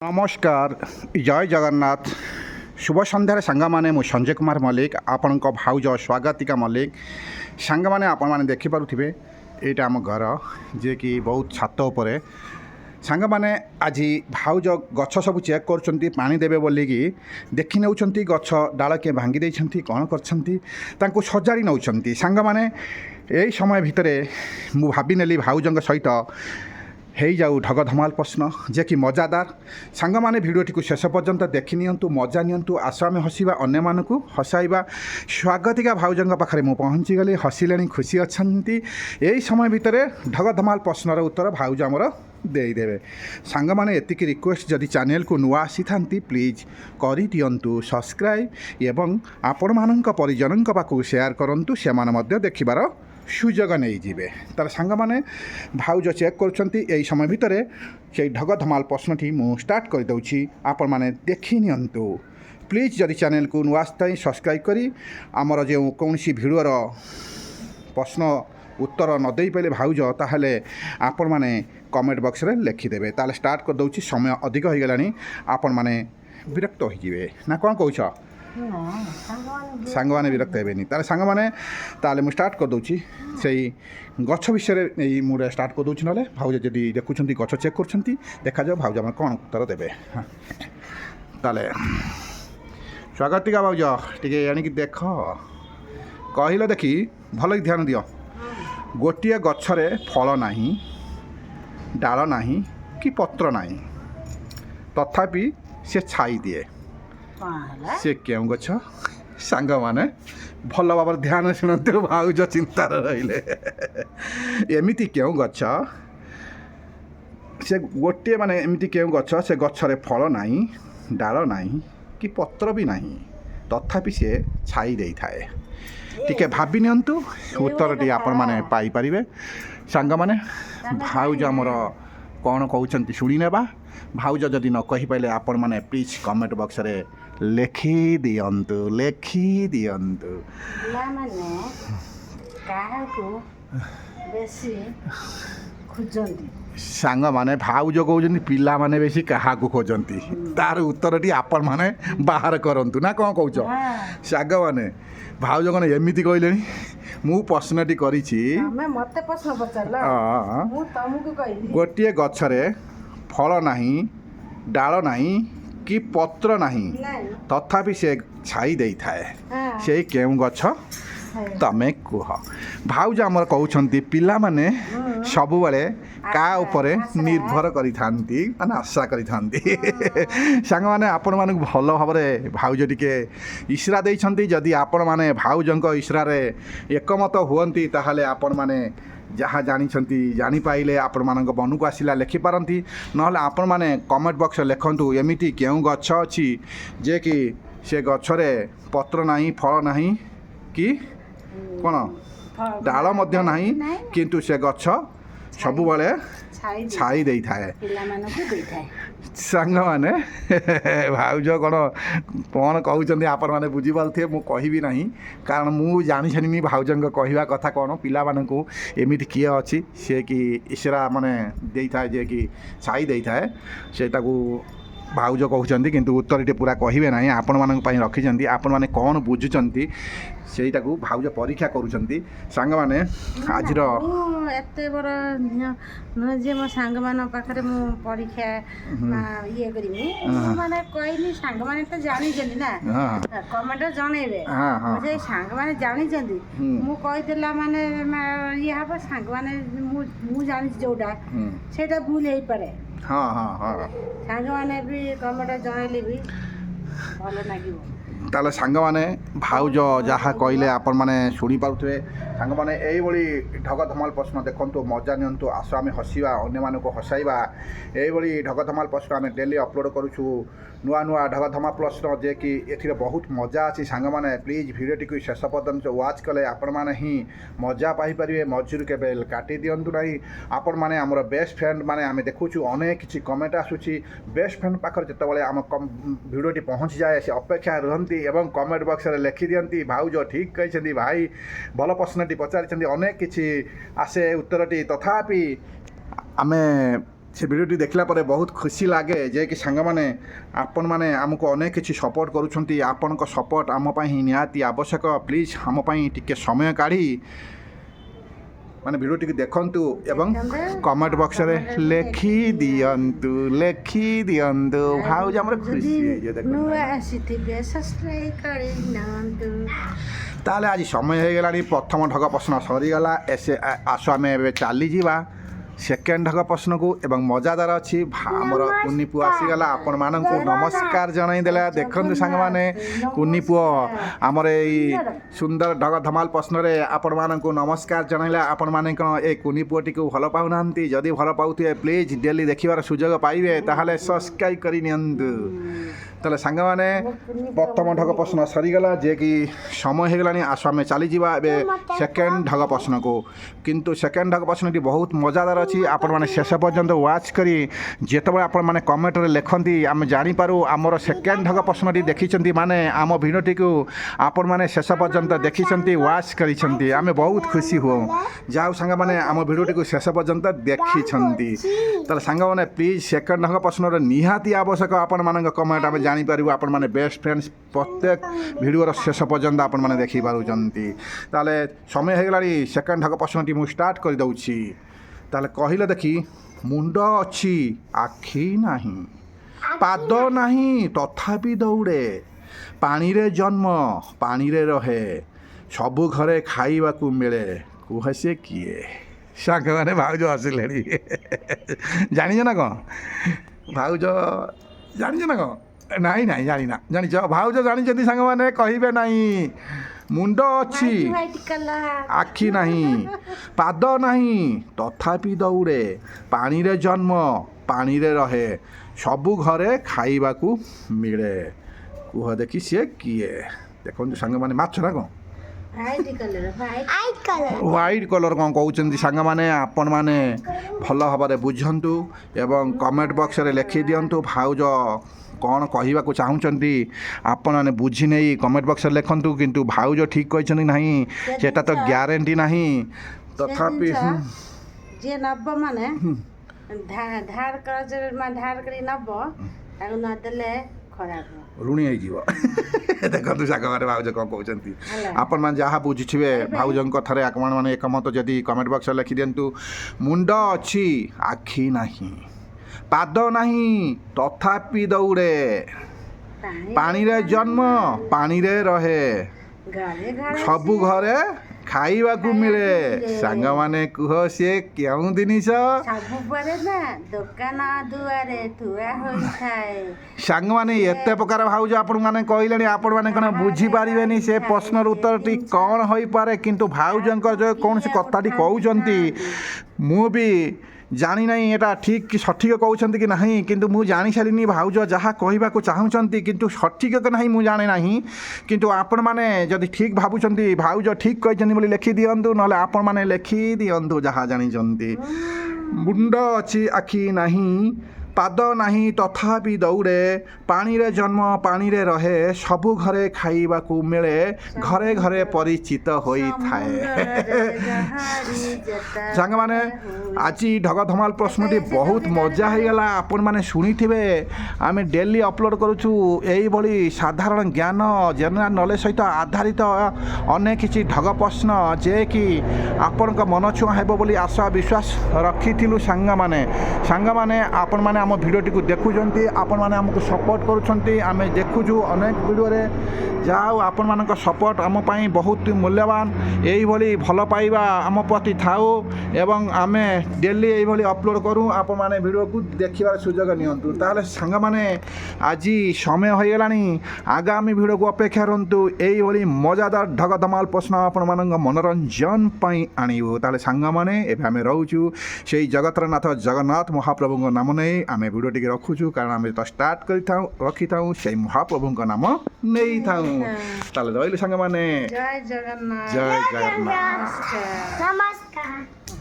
नमस्कार जय जगन्नाथ शुभ सन्धार सांग मैंने मु संजय कुमार मल्लिक आपण भाउज स्वागतिका मल्लिक सांग मैंने आपण मैंने देखिपे यहाँ आम घर जे कि बहुत छात उपरे सांग मैंने आज भाउज गछ सब चेक कर पानी देवे बोलिकी देखि नौ गछ डाल किए भांगी देइछंती कौन कर सजाड़ी नौ सांग मैंने यही समय भितर मु भावी नेली भाउजों सहित हो जाऊ ढग धमाल प्रश्न जे कि मजादार सांग मैंने भिडियोटी को शेष पर्यंत देखि नियंतु मजा नियंतु आस आम हसवा अन्य मानक हसाइबा स्वागतिका भाउजों पाखे मुझे पहुँची गली हसिले खुशी अच्छा यही समय भितर ढग धमाल प्रश्नर उत्तर भाउज आमर देदेवे सांग मैंने एतिकी रिक्वेस्ट जदि चैनल को नुआ आसी था प्लीज कर दिंतु सब्सक्राइब एवं आपण मान परिजन पाखु शेयर करूँ से देखिबार सुजोग नहीं जीवे तार सांग मैंने भाउज चेक कर समय भितर से ढग धमाल प्रश्नटी मु स्टार्ट करदे आपण मैंने देखि नियंतु प्लीज जदि चैनल को नुआ सब्सक्राइब करी आमर जो कौन भिडियोर प्रश्न उत्तर न दे पारे भाउज ताहले आपण मैंने कमेंट बॉक्स रे लिखिदेवे ताले स्टार्ट कर दउछि समय अधिक हो गलानी आपण मैंने विरक्त हो जिवे ना कौन कहछ सांग मैंने विरक्त हेबेनी ताले सांग मैंने ताले मु स्टार्ट कर दउछि सेही गछ विषय मुझे स्टार्ट कर दउछि नले भाउज जदि देखुछंती गछ चेक करछंती देखा जाओ भाउज हम कौन उत्तर देबे ताले स्वागतिका भाउज टिके आनी कि देख कहला देखी भल ध्यान दियो गोटे गछरे फल नाही डाल नाही कि पत्र नाही तथापि से छाई दिए से क्यों गछ सांग माने भल भाव ध्यान शुणु भाउज चिंतार रहिले एमिति क्यों गछ से गोटे माने एमिति क्यों गछ से गछरे फल नाही डाल नाही कि पत्र भी नाही तथापि से छाई देई थाए टिके भाभी नियंतु उत्तरटी आपण माने पाई परिबे सांग माने भाउज आमर कौन कहते शुणी नेबा भाउज जदि न कहि पाइले आपण माने प्लीज कमेंट बॉक्स रे लिखि दियंतु माने काहाको बेसी खोजंती सांग माने भाउज कहते पिला माने बेसी क्या खोजती तार उत्तरटी आपण माने बाहर करंतु ना कौन कहछ सांग माने भाउज कौन एमिति कहले मु प्रश्नटी करिछि मते प्रश्न पचारला मु तमको कहि गोटे गछरे फल नाही डाल नाही कि पत्र नाही तथापि से छाई देई थाए से केउ गछ तमे कुह भाउज आमर कहउछंती पिला माने सबु बेले का उपरे निर्भर करि थांती माने आशा करि थांती सांग माने आपण माने भल भाबरे भाउज टिके इशारा देइछंती जदि आपण माने भाउजंक इशारा रे एकमत हुअंती ताहाले आपण माने जहाँ जानी जानी पाइले आपण मान मन को आसला लिखिपारती ना आपण मैंने कमेंट बॉक्स लिखतु एमिति क्यों गछ अच्छी जे कि से गछरे पत्र नहीं फल नहीं कि कौन डाल मध्य नहीं किंतु से गछ सबु बेले छाई दे थाए सांग माने भाउज कौन कहते आपण मैंने बुझीपारे मुझे कहबी ना कारण मु जानी छानी भाउजों कहवा कथा कौन पिला मानू एमिति किए अच्छी सी कि इशारा माने दे थाए जे कि छाई दे थाए से भाउज कहते किंतु उत्तरटी पूरा कहबे ना आपण मान रखी आपण मैंने कौन बुझुंट से भाउज परीक्षा करुँच सांग मैंने आज एते बड़ जे मो सांग मान पाखरे मु परीक्षा ये करिमि माने कहनी सांग माने तो जानि जनी ना कमेंट जणेबे जे सांग माने जानि जंदी मु कहि देला माने ये हबो सांग माने मु जानि जोडा सेटा भूल हेई पारे हां हां हां सांग माने भी कमेंट जणेले भी भलो लागिबो ताले सांग माने भाउज जहाँ कहले आपण माने शुणी पारुथे सांग माने एई बड़ी ढग धमाल प्रश्न देखंतु मजा नियंतु आसो आमे हसिबा अन्य मानक हसाइबा एई बड़ी ढग धमाल प्रश्न आमे डेली अपलोड करूछु नुआ नुआ ढग धमाल प्रश्न जे कि एथिरे बहुत मजा अछि सांग माने प्लीज भिडियोटी को शेष पर्यंत वाच कले आपण माने ही मजा पाई परिबे मजूर के बेल काटी दियंतु नाही आपण माने हमर बेस्ट फ्रेंड माने आमे देखुछु अनेक किछि कमेंट आसुछि बेस्ट फ्रेंड पाखर जतबेले आम भिडियोटी पहुँच जाए से अपेक्षा रहंती एवं कमेंट बॉक्स रे लिखि दियंती भाउज ठीक कहिसेंती भाई भल प्रश्नटी पचारिसेंती अनेक किछि आसे उत्तरटी तथापि आमे से भिडियोटी देखला पर बहुत खुशी लगे जे कि सांग मैंने आपण मैंने आमको अनेक किसी सपोर्ट करुँच आपण सपोर्ट आम निहाती आवश्यक प्लीज आम टिके समय काढ़ी माने भिडियोटी देखंतु एवं कमेंट बॉक्स रे लिखि दियंतु भाउज हमर खुशी ये देखो ताले आज समय हो गलानी प्रथम ढग प्रश्न सरीगला एसे आसो आमे एबे चली जीवा सेकेंड ढग प्रश्न को एवं मजादार अच्छी आमर कुन्नी पुआ आसीगला आपण मानक नमस्कार जनाई देला देखंतु सांग माने कुन्नी पुआ आमर ए सुंदर ढग धमाल प्रश्न रे आपण मानक नमस्कार जनाइला आपण माने कोन ए कुन्नी पुआटी को भलो पाउ नांती जदी भलो पाउथिए प्लीज डेली देखिबार सुजोग पाइबे ताहाले सब्सक्राइब करि नियंतु ताले सांग माने प्रथम ढग प्रश्न सरीगला जे कि समय हो गलानी आसो आमे चली जीवा एबे सेकेंड ढग प्रश्न को किंतु सेकेंड ढग प्रश्नटी बहुत मजादार अच्छी आपण माने शेष पर्यंत वाच करी जेतबे आपण माने कमेंट रे लेखंती आमे जानि पारू आमर सेकेंड ढग प्रश्नटी देखिचंती माने आम भिडियोटी को आपण माने शेष पर्यंत देखिचंती वाच करिसंती आमे बहुत खुशी हो जाऊ सांग माने आम भिडियोटी को शेष पर्यंत देखिचंती ताले सांग माने प्लीज सेकेंड ढग प्रश्न रे निहाती आवश्यक आपण मानक कमेंट आमे जानि पारू आपण माने बेस्ट फ्रेंड्स प्रत्येक भिडियोर शेष पर्यंत आपण माने देखि पारुचंती ताले समय हो गलानी सेकेंड ढग प्रश्नटी मु स्टार्ट कर दउछि ताले कहिले देखि मुंड अच्छी आखि नाही पाद नाही तथापि दौड़े पानी रे जन्म पानी रे रहे सबु घरे खाइबाकू मिले कुह से किए सांग माने भाउज हसिले जानिछ ना कौन भाउज जानिछ ना कौन नाई नाई जानी ना जानिछ भाउज जानिछन्ती सांग माने कहिबे नाही मुंड अच्छी आखि नाही पाद नाही तथापि दौड़े पानी रे जन्म पानी रे रहे सबु घरे खाइबाकू मिले कुह देखि से किए देखो सांग माने माछ ना कौन व्हाइट कलर कौन कहते सांग मैंने आपण मैंने भल भाव बुझंतु एवं कमेंट बॉक्स रे लिखि दियंतु भाउज कौन कहवाक चाहूँगी आपण मैंने बुझी नहीं कमेंट बॉक्स रे लिखंतु किंतु भाउज ठीक कहते नहीं सेटा तो ग्यारंटी नहीं तथापि जे नब माने धार करी नब ताको न देले खराब ऋणी हो देखो सांग मैंने भाउज कौन कहते आपण मैंने जहाँ बुझे भाउज थे आपण मैंने एकमत जदि कमेंट बॉक्स रे लिखि दियंतु मुंड अच्छी आखि नहीं पाद नहीं तथापि दौड़े पानी रे जन्म पानी रे रहे सबु घरे खाइबाकू मिले सांग माने कुह से केउं जिनिस दुकान दुआरे थुआ होइथाए सांग माने एते प्रकार भाउज आपण माने कहलेनी आपण माने कोन बुझी पारिबेनी से प्रश्नर उत्तरटी कौन होई पारे किंतु भाउजंकर जो कौन से कथाटी कहउचंती मु भी जानी नहीं एटा ठीक कि सठिक कहते कि नहीं किंतु मु जानी सारी भाउज जहाँ कहवाक चाहूँगी किंतु सठिक कि नहीं मु जाने नहीं किंतु आपण माने जदि ठीक भावुंट भाउज ठीक कहते लिखि दियंतु नले आपण माने लिखि दियंतु जहाँ जानी मुंड अच्छी आखि नहीं पाद नहीं तथापि दौड़े पानी रे जन्म पानी रे रहे सबु घरे खाइबाकू मिले घरे घरे परिचित होई थाए सांग माने आज ढग धमाल प्रश्नटी बहुत मजा हो गला आपण माने शुणी थिबे आमे डेली अपलोड करूछु एई भली साधारण ज्ञान जनरल नॉलेज सहित आधारित अनेक किछि ढग प्रश्न जे कि आपनका मन छुआ हेबो बोली आशा विश्वास रखिथिलु सांग माने आपण माने आम भिडियोटी को देखुंट आपण मैंने आमको सपोर्ट करुँच आम देखुचु अनेक भिडियो जाओ आपण मान सपोर्ट आम बहुत मूल्यवान यही भल पाइबा आम प्रति थाऊ एवं आम डेली यही अपलोड करूँ आपण मैंने भिडियो को देखिबार सुजोग नियंतु ताले सांग माने आज समय हो गलानी आगामी भिडियो को अपेक्षा रहंतु यही मजादार ढग धमाल प्रश्न आपण मान मनोरंजन पाई आनिबो ताले सांग माने एबे आमे रहउचु सेई जगतर नाथ जगन्नाथ महाप्रभु नाम नहीं आम भिडियो टी रखुचु कारण आम तो स्टार्ट कर रखी था से महाप्रभु नाम नहीं था ताले रहिलु सांग माने जय जगन्नाथ जय जगन्नाथ नमस्कार।